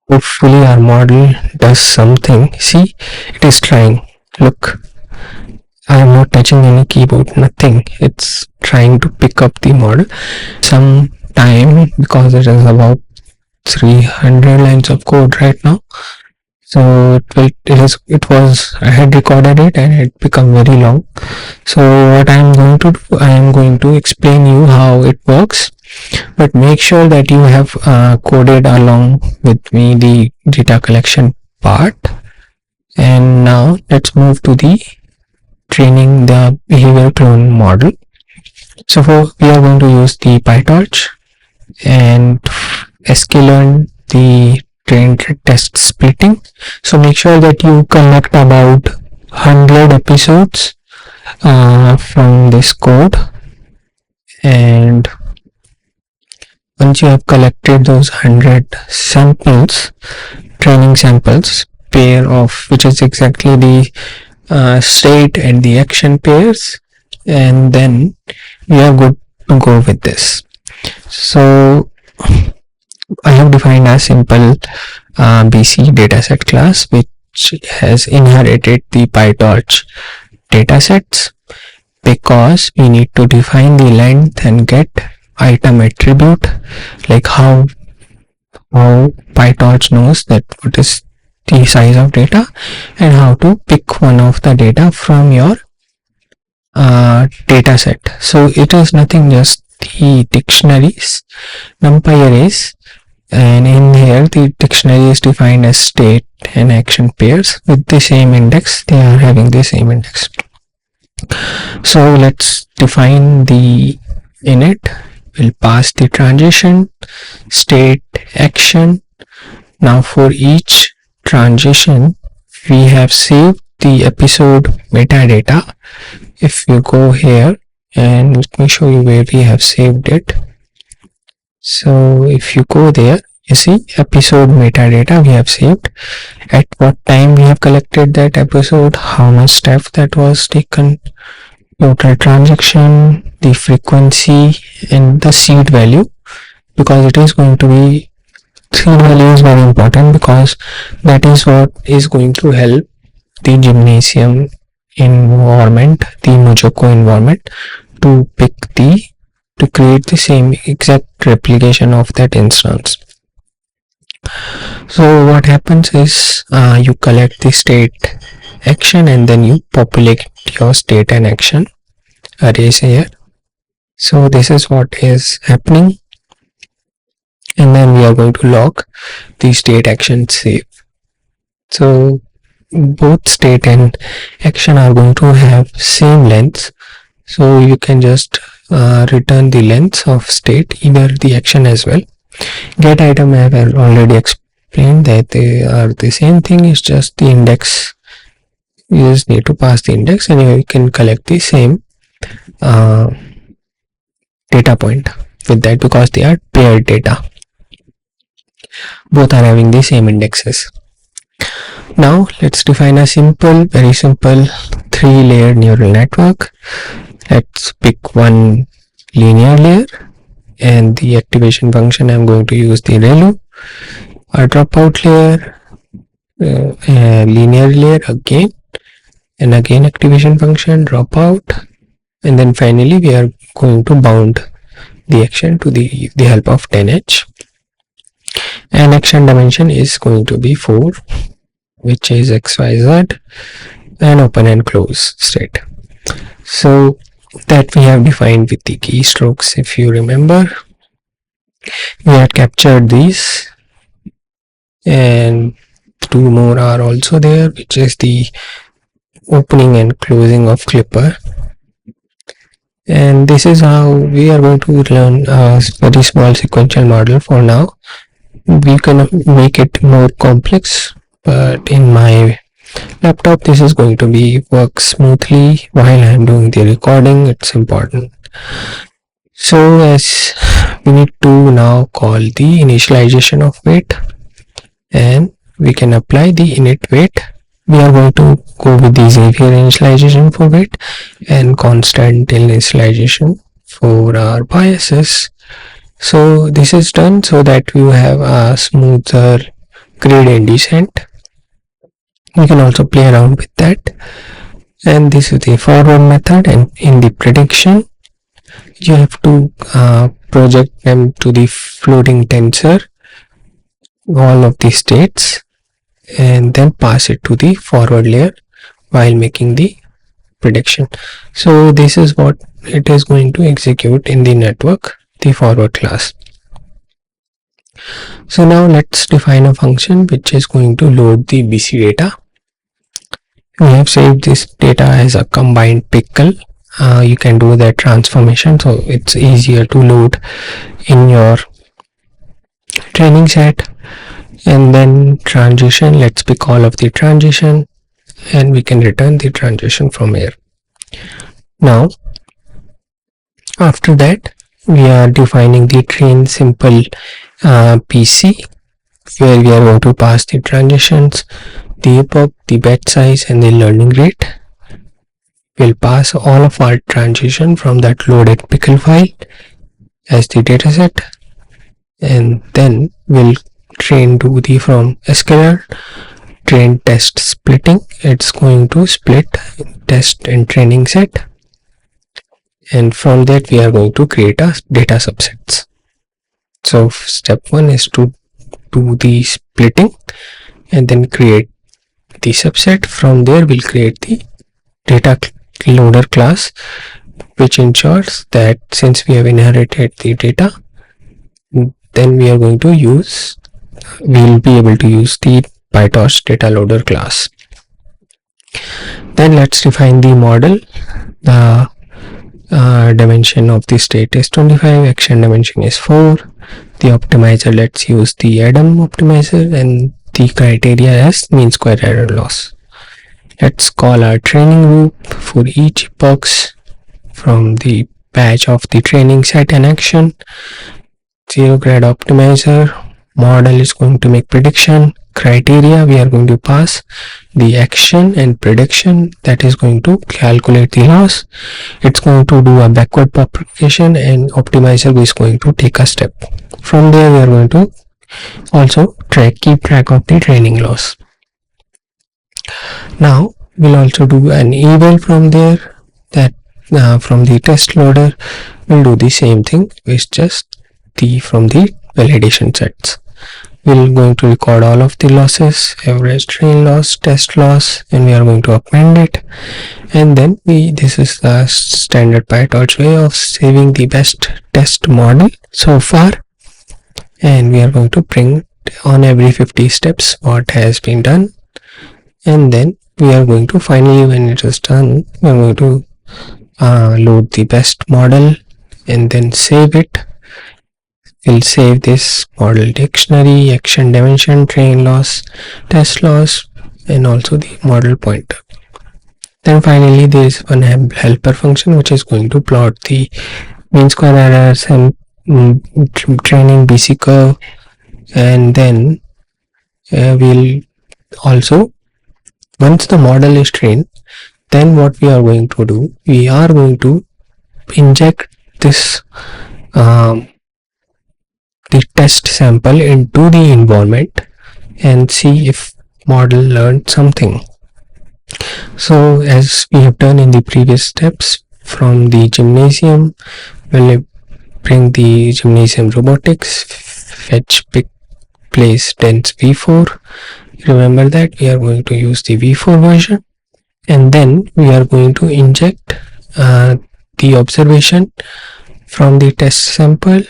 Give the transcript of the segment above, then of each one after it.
Hopefully our model does something. See, it is trying. Look, I am not touching any keyboard, nothing. It's trying to pick up the model. Some time, because it is about 300 lines of code right now. So I had recorded it and it become very long. So what I am going to do, I am going to explain you how it works, but make sure that you have coded along with me the data collection part. And now let's move to the training the behavior clone model. So we are going to use the Pytorch and sklearn the trained test splitting. So make sure that you collect about 100 episodes from this code, and once you have collected those 100 samples, training samples, pair of which is exactly the state and the action pairs, and then we are good to go with this. So I have defined a simple BC dataset class which has inherited the Pytorch datasets, because we need to define the length and get item attribute, like how Pytorch knows that what is the size of data and how to pick one of the data from your dataset. So it is nothing, just the dictionaries, numpy arrays, and in here the dictionary is defined as state and action pairs with the same index. They are having the same index. So let's define the init. We'll pass the transition, state, action. Now for each transition we have saved the episode metadata. If you go here, and let me show you where we have saved it. So if you go there, you see episode metadata we have saved, at what time we have collected that episode, how much step that was taken, total transaction, the frequency, and the seed value, because it is going to be seed value is very important, because that is what is going to help the gymnasium environment, the Mojoko environment, to create the same exact replication of that instance. So what happens is you collect the state, action, and then you populate your state and action arrays here. So this is what is happening, and then we are going to log the state, action, save. So both state and action are going to have same lengths, so you can just return the length of state, either the action as well. Get item, I have already explained that they are the same thing, it's just the index. You just need to pass the index and you can collect the same data point with that, because they are paired data. Both are having the same indexes. Now let's define a very simple 3-layer neural network. Let's pick one linear layer, and the activation function I'm going to use the ReLU. A dropout layer, a linear layer again, and again activation function, dropout, and then finally we are going to bound the action to the help of 10H, and action dimension is going to be 4, which is XYZ, and open and close state. So that we have defined with the keystrokes. If you remember, we had captured these, and 2 more are also there, which is the opening and closing of clipper. And this is how we are going to learn a very small sequential model for now. We can make it more complex, but in my laptop this is going to work smoothly while I am doing the recording. It's important. So as we need to now call the initialization of weight, and we can apply the init weight. We are going to go with the Xavier initialization for weight and constant initialization for our biases. So this is done so that you have a smoother gradient descent. You can also play around with that. And this is the forward method, and in the prediction you have to project them to the floating tensor, all of the states, and then pass it to the forward layer while making the prediction. So this is what it is going to execute in the network, the forward class. So now let's define a function which is going to load the BC data. We have saved this data as a combined pickle. You can do that transformation, so it's easier to load in your training set. And then transition, let's pick all of the transition, and we can return the transition from here. Now after that we are defining the train simple PC, where we are going to pass the transitions, the epoch, the batch size, and the learning rate. We'll pass all of our transition from that loaded pickle file as the dataset, and then we'll train do the from skr train test splitting. It's going to split test and training set, and from that we are going to create a data subsets. So step 1 is to do the splitting and then create the subset. From there we'll create the data loader class, which ensures that since we have inherited the data, then we are going to use, we'll be able to use the Pytorch data loader class. Then let's define the model. The dimension of the state is 25, action dimension is 4. The optimizer, let's use the Adam optimizer, and the criteria as mean square error loss. Let's call our training loop for each epoch from the batch of the training set and action. Zero grad optimizer, model is going to make prediction. Criteria, we are going to pass the action and prediction that is going to calculate the loss. It's going to do a backward propagation, and optimizer is going to take a step. From there we are going to also keep track of the training loss. Now we'll also do an eval from there, that from the test loader we'll do the same thing with just the from the validation sets. We're going to record all of the losses, average train loss, test loss, and we are going to append it. And then this is the standard Pytorch way of saving the best test model so far, and we are going to print on every 50 steps what has been done. And then we are going to finally, when it is done, we are going to load the best model and then save it. We'll save this model dictionary, action dimension, train loss, test loss, and also the model pointer. Then finally there is one helper function which is going to plot the mean square errors and training BC curve. And then we'll also, once the model is trained, then what we are going to do, we are going to inject this the test sample into the environment and see if model learned something. So as we have done in the previous steps, from the gymnasium we'll bring the gymnasium robotics, fetch pick place dense v4. Remember that we are going to use the v4 version, and then we are going to inject the observation from the test sample.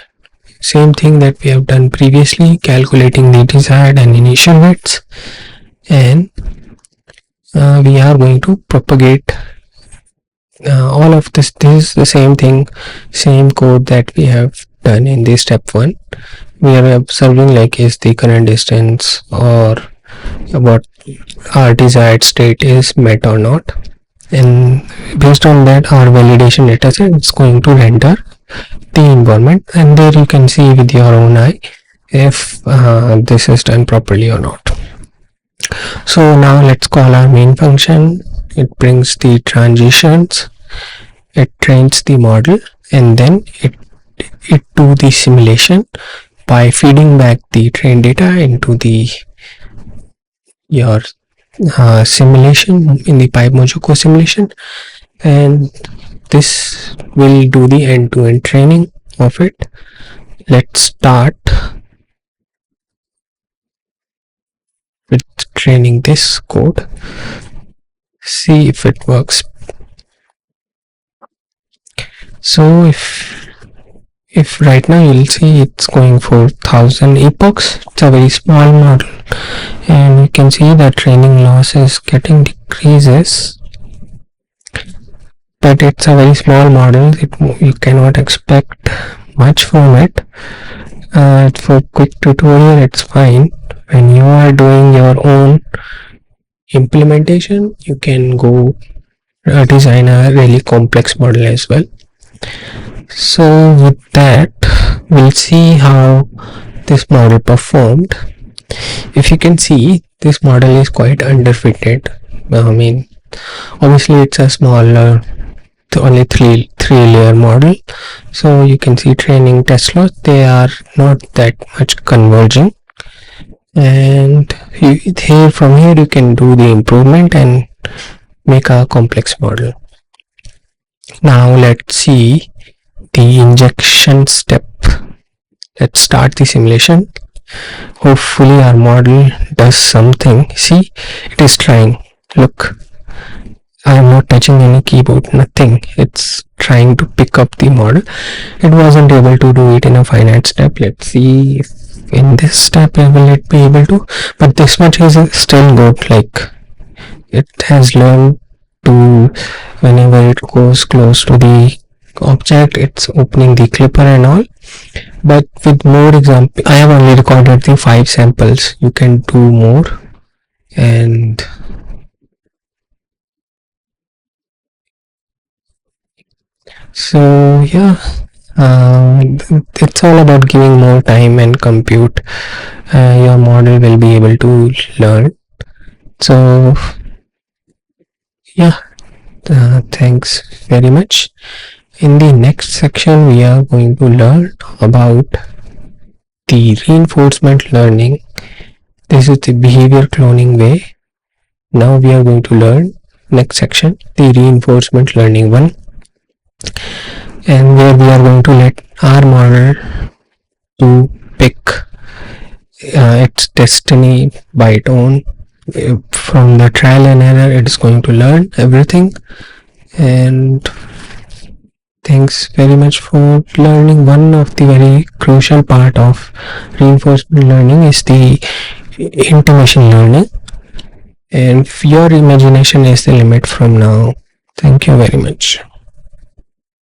Same thing that we have done previously, calculating the desired and initial weights, and we are going to propagate all of this. This is the same thing, same code that we have done in the step 1. We are observing like is the current distance or what our desired state is met or not, and based on that our validation data set is going to render the environment, and there you can see with your own eye if this is done properly or not. So now let's call our main function. It brings the transitions, it trains the model, and then it do the simulation by feeding back the trained data into the your simulation in the PyMojoko simulation, and this will do the end-to-end training of it. Let's start with training this code. See if it works. So if right now you'll see it's going for 1000 epochs. It's a very small model, and you can see the training loss is getting decreases, but it's a very small model. You cannot expect much from it. For quick tutorial it's fine. When you are doing your own implementation, you can go design a really complex model as well. So with that, we'll see how this model performed. If you can see, this model is quite underfitted. I mean, obviously it's a smaller, only three layer model, so you can see training test loss, they are not that much converging, and from here you can do the improvement and make a complex model. Now let's see the injection step. Let's start the simulation. Hopefully our model does something. See, it is trying. Look, I am not touching any keyboard, nothing. It's trying to pick up the model. It wasn't able to do it in a finite step. Let's see if in this step will it be able to, but this much is still good. Like, it has learned to, whenever it goes close to the object, it's opening the clipper and all. But with more example, I have only recorded the 5 samples. You can do more, and so yeah, it's all about giving more time and compute. Your model will be able to learn. So yeah, thanks very much. In the next section, we are going to learn about the reinforcement learning. This is the behavior cloning way. Now we are going to learn next section, the reinforcement learning one, and where we are going to let our model to pick its destiny by its own. From the trial and error, it is going to learn everything. And thanks very much for learning. One of the very crucial part of reinforcement learning is the intimation learning, and your imagination is the limit from now. Thank you very much.